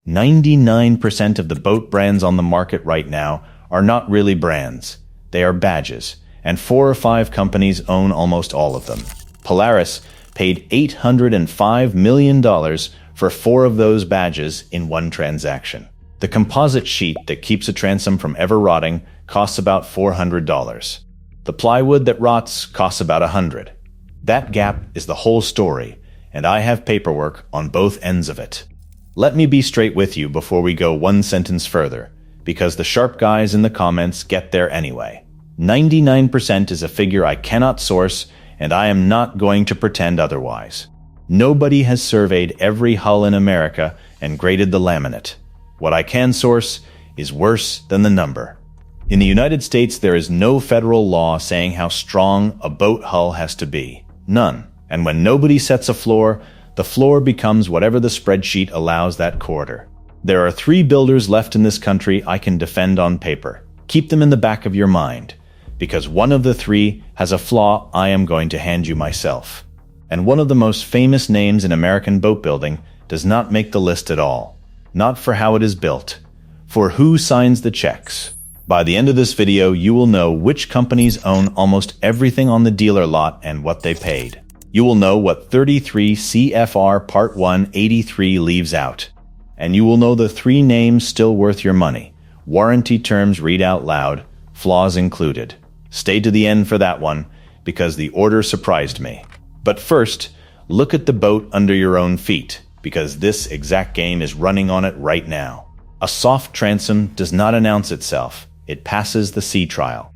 99% of the boat brands on the market right now are not really brands. They are badges, and 4 or 5 companies own almost all of them. Polaris paid $805 million for 4 of those badges in one transaction. The composite sheet that keeps a transom from ever rotting costs about $400. The plywood that rots costs about $100. That gap is the whole story, and I have paperwork on both ends of it. Let me be straight with you before we go one sentence further, because the sharp guys in the comments get there anyway. 99% is a figure I cannot source, and I am not going to pretend otherwise. Nobody has surveyed every hull in America and graded the laminate. What I can source is worse than the number. In the United States, there is no federal law saying how strong a boat hull has to be. None. And when nobody sets a floor, the floor becomes whatever the spreadsheet allows that quarter. There are 3 builders left in this country I can defend on paper. Keep them in the back of your mind, because one of the 3 has a flaw I am going to hand you myself. And one of the most famous names in American boat building does not make the list at all. Not for how it is built, for who signs the checks. By the end of this video, you will know which companies own almost everything on the dealer lot and what they paid. You will know what 33 CFR Part 183 leaves out. And you will know the 3 names still worth your money. Warranty terms read out loud, flaws included. Stay to the end for that one, because the order surprised me. But first, look at the boat under your own feet, because this exact game is running on it right now. A soft transom does not announce itself. It passes the sea trial.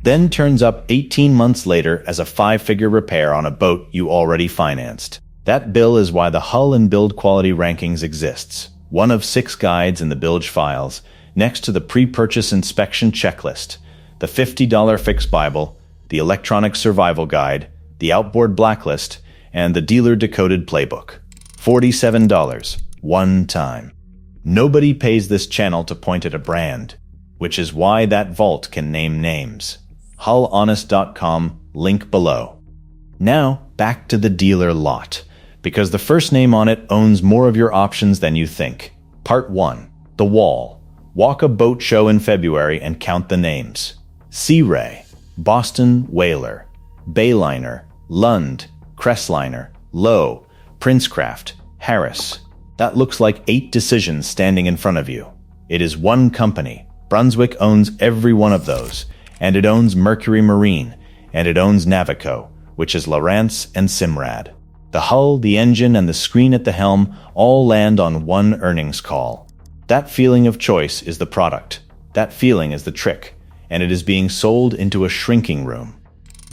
Then turns up 18 months later as a 5-figure repair on a boat you already financed. That bill is why the hull and build quality rankings exists. One of 6 guides in the bilge files, next to the pre-purchase inspection checklist, the $50 fix Bible, the electronic survival guide, the outboard blacklist, and the dealer decoded playbook. $47. One time. Nobody pays this channel to point at a brand, which is why that vault can name names. HullHonest.com, link below. Now, back to the dealer lot, because the first name on it owns more of your options than you think. Part 1. The Wall. Walk a boat show in February and count the names. Sea Ray, Boston Whaler, Bayliner, Lund, Crestliner, Lowe, Princecraft, Harris. That looks like 8 decisions standing in front of you. It is one company. Brunswick owns every one of those, and it owns Mercury Marine, and it owns Navico, which is Lowrance and Simrad. The hull, the engine, and the screen at the helm all land on one earnings call. That feeling of choice is the product. That feeling is the trick, and it is being sold into a shrinking room.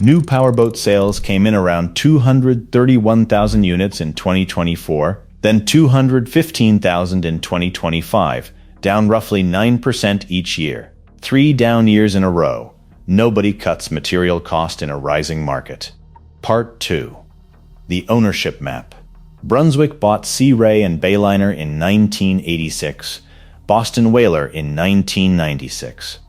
New powerboat sales came in around 231,000 units in 2024, then 215,000 in 2025, down roughly 9% each year. 3 down years in a row. Nobody cuts material cost in a rising market. Part 2. The ownership map. Brunswick bought Sea Ray and Bayliner in 1986, Boston Whaler in 1996.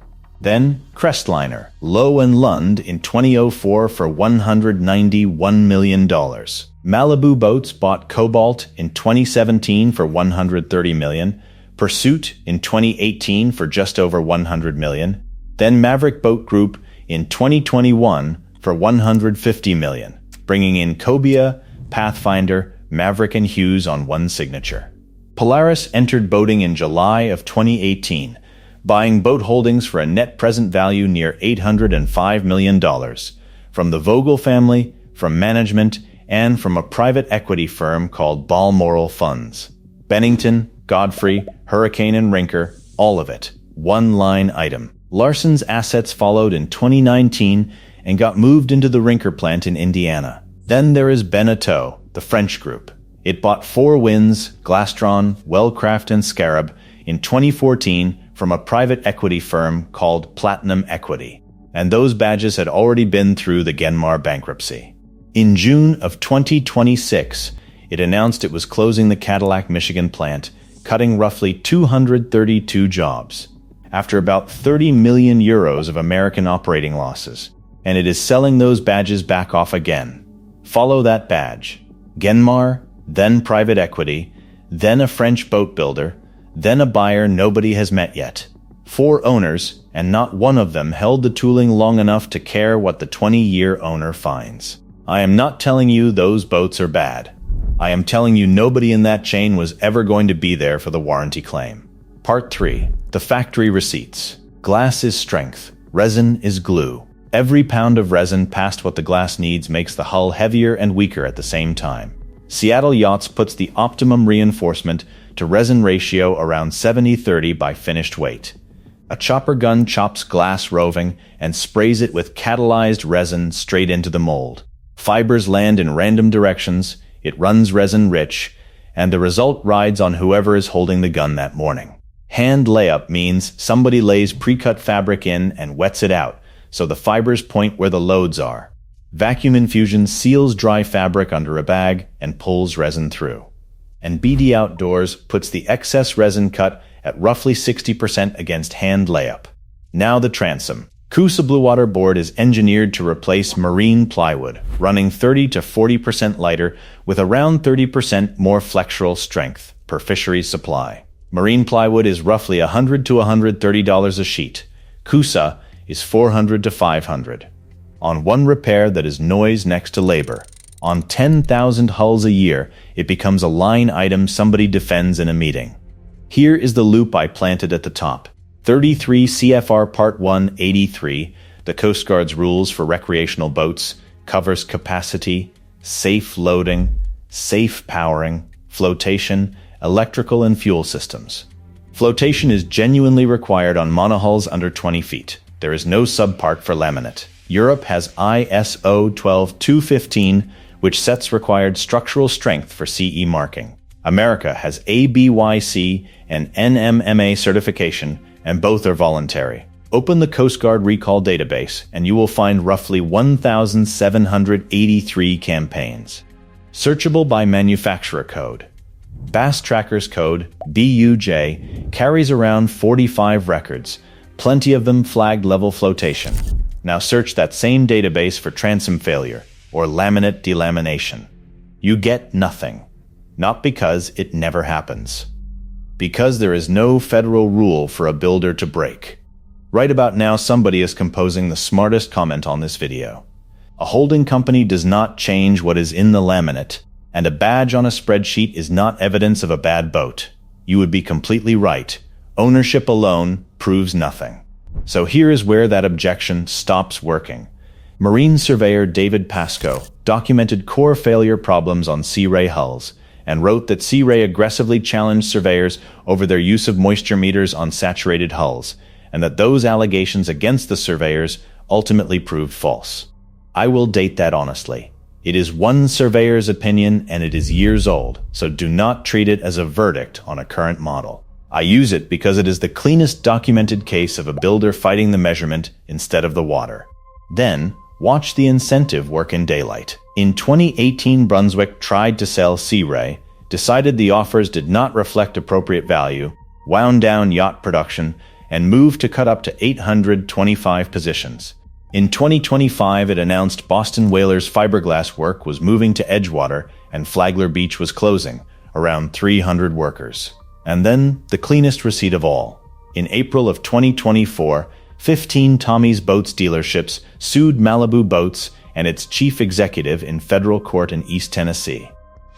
Then Crestliner, Lowe and Lund in 2004 for $191 million. Malibu Boats bought Cobalt in 2017 for $130 million, Pursuit in 2018 for just over $100 million, then Maverick Boat Group in 2021 for $150 million, bringing in Cobia, Pathfinder, Maverick and Hughes on one signature. Polaris entered boating in July of 2018, buying boat holdings for a net present value near $805 million, from the Vogel family, from management, and from a private equity firm called Balmoral Funds. Bennington, Godfrey, Hurricane and Rinker, all of it. One line item. Larson's assets followed in 2019 and got moved into the Rinker plant in Indiana. Then there is Beneteau, the French group. It bought 4 Winds, Glastron, Wellcraft and Scarab in 2014 from a private equity firm called Platinum Equity. And those badges had already been through the Genmar bankruptcy. In June of 2026, it announced it was closing the Cadillac, Michigan plant, cutting roughly 232 jobs, after about 30 million euros of American operating losses, and it is selling those badges back off again. Follow that badge. Genmar, then private equity, then a French boat builder, Then a buyer nobody has met yet. 4 owners, and not one of them held the tooling long enough to care what the 20-year owner finds. I am not telling you those boats are bad. I am telling you nobody in that chain was ever going to be there for the warranty claim. Part 3. The factory receipts. Glass is strength. Resin is glue. Every pound of resin past what the glass needs makes the hull heavier and weaker at the same time. Seattle Yachts puts the optimum reinforcement to resin ratio around 70-30 by finished weight. A chopper gun chops glass roving and sprays it with catalyzed resin straight into the mold. Fibers land in random directions, it runs resin rich, and the result rides on whoever is holding the gun that morning. Hand layup means somebody lays pre-cut fabric in and wets it out, so the fibers point where the loads are. Vacuum infusion seals dry fabric under a bag and pulls resin through. And BD Outdoors puts the excess resin cut at roughly 60% against hand layup. Now the transom. Coosa Blue Water Board is engineered to replace marine plywood, running 30 to 40% lighter with around 30% more flexural strength per fisheries supply. Marine plywood is roughly $100 to $130 a sheet. Coosa is $400 to $500. On one repair that is noise next to labor. On 10,000 hulls a year, it becomes a line item somebody defends in a meeting. Here is the loop I planted at the top. 33 CFR Part 1 83, the Coast Guard's rules for recreational boats, covers capacity, safe loading, safe powering, flotation, electrical and fuel systems. Flotation is genuinely required on monohulls under 20 feet. There is no subpart for laminate. Europe has ISO 12215, which sets required structural strength for CE marking. America has ABYC and NMMA certification, and both are voluntary. Open the Coast Guard recall database, and you will find roughly 1,783 campaigns. Searchable by manufacturer code. Bass Trackers Code, BUJ, carries around 45 records, plenty of them flagged level flotation. Now search that same database for transom failure, or laminate delamination. You get nothing. Not because it never happens. Because there is no federal rule for a builder to break. Right about now, somebody is composing the smartest comment on this video. A holding company does not change what is in the laminate, and a badge on a spreadsheet is not evidence of a bad boat. You would be completely right. Ownership alone proves nothing. So here is where that objection stops working. Marine surveyor David Pascoe documented core failure problems on Sea Ray hulls, and wrote that Sea Ray aggressively challenged surveyors over their use of moisture meters on saturated hulls, and that those allegations against the surveyors ultimately proved false. I will date that honestly. It is one surveyor's opinion and it is years old, so do not treat it as a verdict on a current model. I use it because it is the cleanest documented case of a builder fighting the measurement instead of the water. Then, watch the incentive work in daylight. In 2018, Brunswick tried to sell Sea Ray, decided the offers did not reflect appropriate value, wound down yacht production, and moved to cut up to 825 positions. In 2025, it announced Boston Whalers fiberglass work was moving to Edgewater and Flagler Beach was closing, around 300 workers. And then, the cleanest receipt of all. In April of 2024, 15 Tommy's Boats dealerships sued Malibu Boats and its chief executive in federal court in East Tennessee.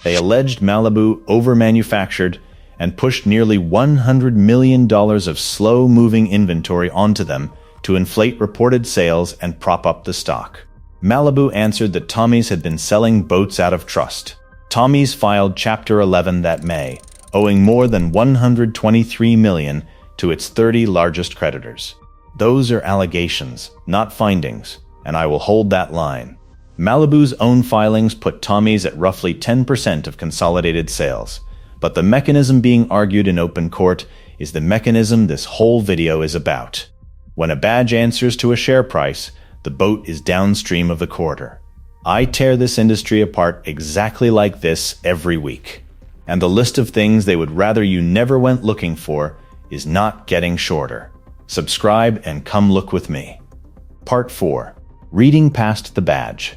They alleged Malibu overmanufactured and pushed nearly $100 million of slow-moving inventory onto them to inflate reported sales and prop up the stock. Malibu answered that Tommy's had been selling boats out of trust. Tommy's filed Chapter 11 that May, owing more than $123 million to its 30 largest creditors. Those are allegations, not findings, and I will hold that line. Malibu's own filings put Tommy's at roughly 10% of consolidated sales, but the mechanism being argued in open court is the mechanism this whole video is about. When a badge answers to a share price, the boat is downstream of the quarter. I tear this industry apart exactly like this every week. And the list of things they would rather you never went looking for is not getting shorter. Subscribe and come look with me. Part 4. Reading past the badge.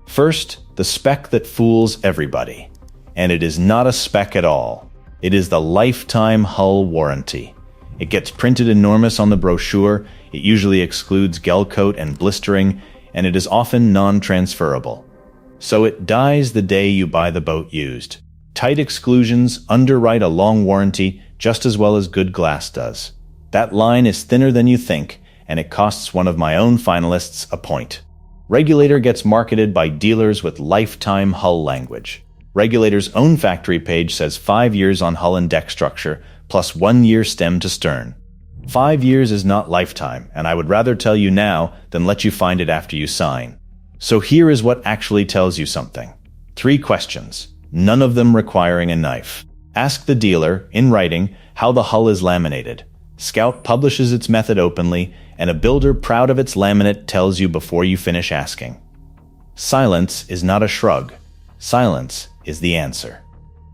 First, the spec that fools everybody. And it is not a spec at all. It is the lifetime hull warranty. It gets printed enormous on the brochure, it usually excludes gel coat and blistering, and it is often non-transferable. So it dies the day you buy the boat used. Tight exclusions underwrite a long warranty just as well as good glass does. That line is thinner than you think, and it costs one of my own finalists a point. Regulator gets marketed by dealers with lifetime hull language. Regulator's own factory page says 5 years on hull and deck structure, plus 1 year stem to stern. 5 years is not lifetime, and I would rather tell you now than let you find it after you sign. So here is what actually tells you something. 3 questions, none of them requiring a knife. Ask the dealer, in writing, how the hull is laminated. Scout publishes its method openly, and a builder proud of its laminate tells you before you finish asking. Silence is not a shrug. Silence is the answer.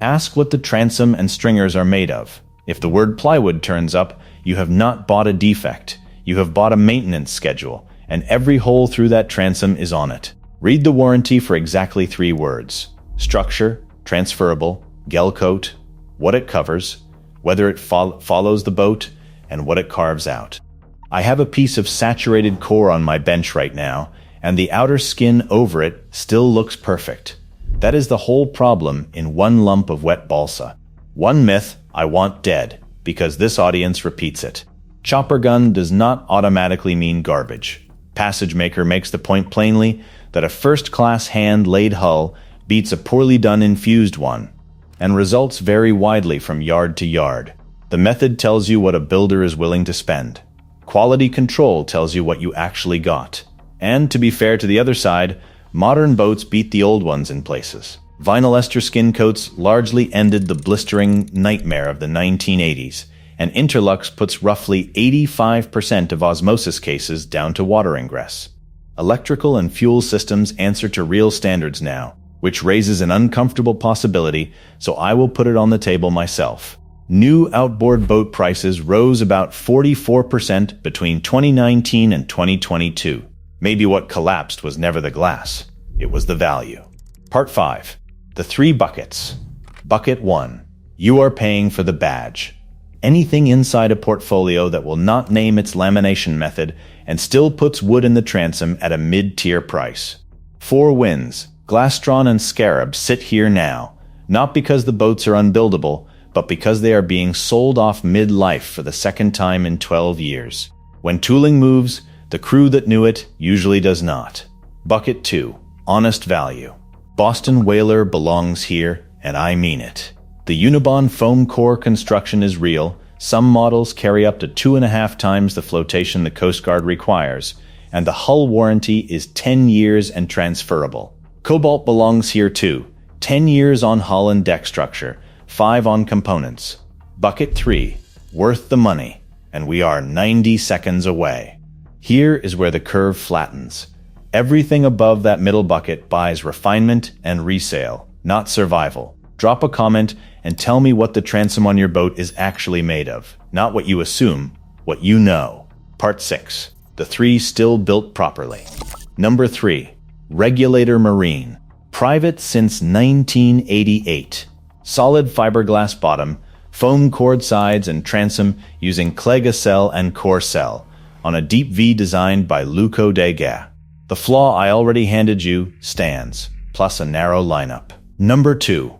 Ask what the transom and stringers are made of. If the word plywood turns up, you have not bought a defect. You have bought a maintenance schedule, and every hole through that transom is on it. Read the warranty for exactly 3 words. Structure, transferable, gel coat, what it covers, whether it follows the boat, and what it carves out. I have a piece of saturated core on my bench right now, and the outer skin over it still looks perfect. That is the whole problem in one lump of wet balsa. One myth I want dead, because this audience repeats it. Chopper gun does not automatically mean garbage. Passage Maker makes the point plainly that a first-class hand-laid hull beats a poorly done infused one, and results vary widely from yard to yard. The method tells you what a builder is willing to spend. Quality control tells you what you actually got. And to be fair to the other side, modern boats beat the old ones in places. Vinyl ester skin coats largely ended the blistering nightmare of the 1980s, and Interlux puts roughly 85% of osmosis cases down to water ingress. Electrical and fuel systems answer to real standards now, which raises an uncomfortable possibility, so I will put it on the table myself. New outboard boat prices rose about 44% between 2019 and 2022. Maybe what collapsed was never the glass, it was the value. Part 5. The 3 buckets. Bucket 1. You are paying for the badge. Anything inside a portfolio that will not name its lamination method and still puts wood in the transom at a mid-tier price. 4 wins. Glastron and Scarab sit here now, not because the boats are unbuildable, but because they are being sold off mid-life for the second time in 12 years. When tooling moves, the crew that knew it usually does not. Bucket 2. Honest value. Boston Whaler belongs here, and I mean it. The Unibond foam core construction is real. Some models carry up to 2.5 times the flotation the Coast Guard requires, and the hull warranty is 10 years and transferable. Cobalt belongs here too. 10 years on hull and deck structure, 5 on components. Bucket 3. Worth the money, and we are 90 seconds away. Here is where the curve flattens. Everything above that middle bucket buys refinement and resale, not survival. Drop a comment and tell me what the transom on your boat is actually made of. Not what you assume, what you know. Part 6. The 3 still built properly. Number 3. Regulator Marine. Private since 1988. Solid fiberglass bottom, foam cord sides and transom using Clegacell and Corcel on a deep V designed by Luco Degas. The Flaw I already handed you stands, plus a narrow lineup. Number 2.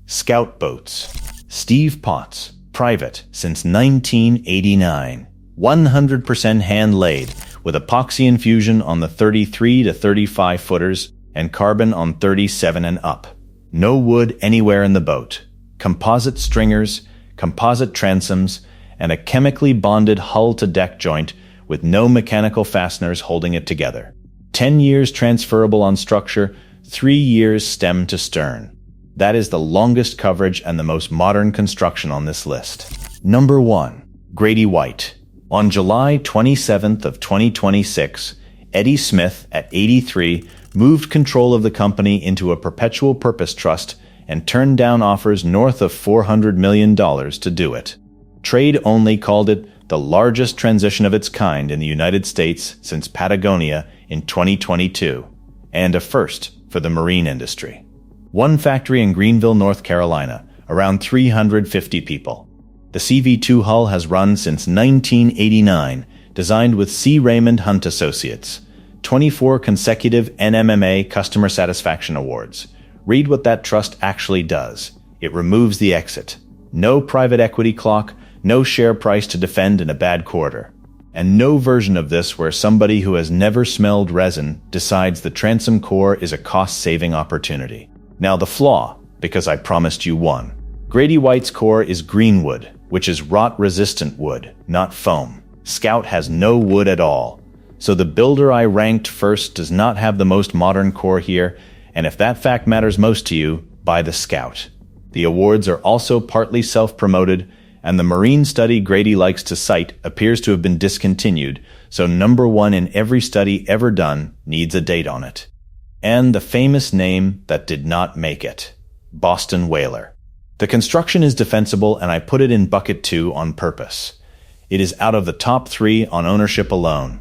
Scout Boats. Steve Potts. Private since 1989. 100% hand-laid, with epoxy infusion on the 33 to 35 footers and carbon on 37 and up. No wood anywhere in the boat. Composite stringers, composite transoms, and a chemically bonded hull-to-deck joint with no mechanical fasteners holding it together. 10 years transferable on structure, 3 years stem to stern. That is the longest coverage and the most modern construction on this list. Number 1. Grady-White. On July 27th of 2026, Eddie Smith at 83 moved control of the company into a perpetual purpose trust and turned down offers north of $400 million to do it. Trade Only called it the largest transition of its kind in the United States since Patagonia in 2022, and a first for the marine industry. One factory in Greenville, North Carolina, around 350 people. The CV2 hull has run since 1989, designed with C. Raymond Hunt Associates. 24 consecutive NMMA Customer Satisfaction Awards. Read what that trust actually does. It removes the exit. No private equity clock, no share price to defend in a bad quarter. And no version of this where somebody who has never smelled resin decides the transom core is a cost-saving opportunity. Now the flaw, because I promised you one. Grady-White's core is green wood, which is rot-resistant wood, not foam. Scout has no wood at all. So the builder I ranked first does not have the most modern core here, and if that fact matters most to you, buy the Scout. The awards are also partly self-promoted, and the marine study Grady likes to cite appears to have been discontinued, so number one in every study ever done needs a date on it. And the famous name that did not make it. Boston Whaler. The construction is defensible, and I put it in bucket 2 on purpose. It is out of the top 3 on ownership alone.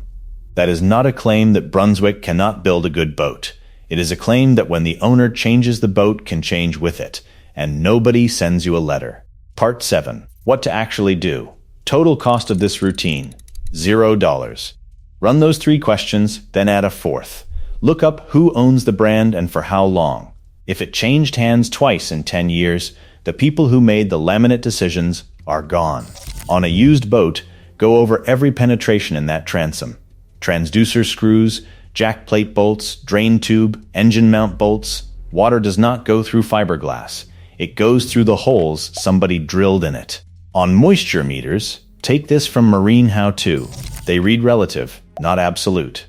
That is not a claim that Brunswick cannot build a good boat. It is a claim that when the owner changes, the boat can change with it, and nobody sends you a letter. Part 7. What to actually do. Total cost of this routine, $0. Run those 3 questions, then add a 4th. Look up who owns the brand and for how long. If it changed hands twice in 10 years, the people who made the laminate decisions are gone. On a used boat, go over every penetration in that transom. Transducer screws, jack plate bolts, drain tube, engine mount bolts. Water does not go through fiberglass. It goes through the holes somebody drilled in it. On moisture meters, take this from Marine How-To. They read relative, not absolute.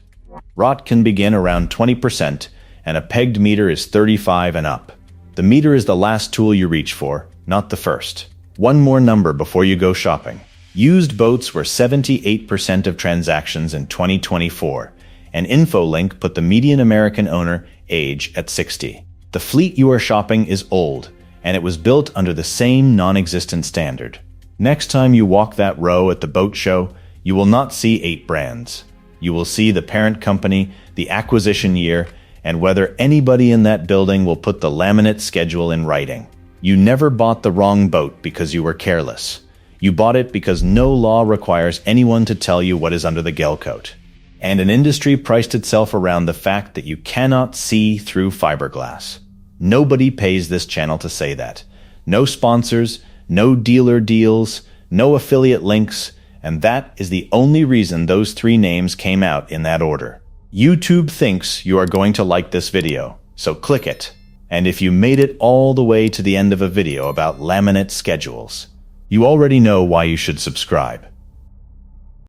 Rot can begin around 20%, and a pegged meter is 35 and up. The meter is the last tool you reach for, not the first. One more number before you go shopping. Used boats were 78% of transactions in 2024, and InfoLink put the median American owner age at 60. The fleet you are shopping is old, and it was built under the same non-existent standard. Next time you walk that row at the boat show, you will not see 8 brands. You will see the parent company, the acquisition year, and whether anybody in that building will put the laminate schedule in writing. You never bought the wrong boat because you were careless. You bought it because no law requires anyone to tell you what is under the gelcoat. And an industry priced itself around the fact that you cannot see through fiberglass. Nobody pays this channel to say that. No sponsors, no dealer deals, no affiliate links, and that is the only reason those 3 names came out in that order. YouTube thinks you are going to like this video, so click it. And if you made it all the way to the end of a video about laminate schedules, you already know why you should subscribe.